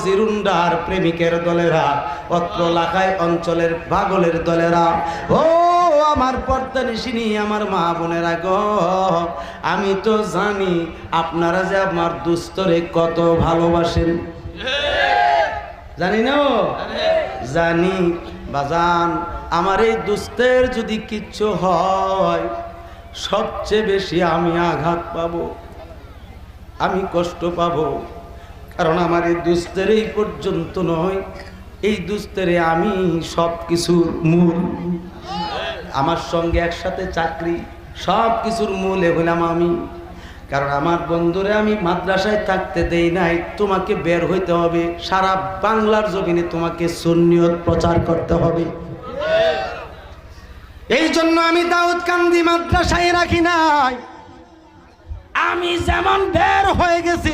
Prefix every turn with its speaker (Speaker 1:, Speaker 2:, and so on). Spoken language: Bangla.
Speaker 1: জিরুন্ডার প্রেমিকের দলেরা, অত্র লাখাই অঞ্চলের পাগলের দলেরা, ও আমার পর্দানিশিনী, আমার মা বোনেরা গো, আমি তো জানি আপনারা যে আমার দুস্তরে কত ভালোবাসেন। জানি না? জানি বাজান, আমার এই দুস্তের যদি কিচ্ছু হয় সবচেয়ে বেশি আমি আঘাত পাবো, আমি কষ্ট পাবো। কারণ আমার এই দুস্তের এই পর্যন্ত নয়, এই দুস্তেরে আমি সব কিছুর মূল। আমার সঙ্গে একসাথে চাকরি, সব কিছুর মূলে হলাম আমি। কারণ আমার বন্ধুরে আমি মাদ্রাসায় থাকতে দেই নাই, তোমাকে বের হইতে হবে, সারা বাংলার জমিনে তোমাকে সুন্নিয়ত প্রচার করতে হবে। এই জন্য আমি দাউদকান্দি মাদ্রাসায় রাখি নাই। আমি যেমন বের হয়ে গেছি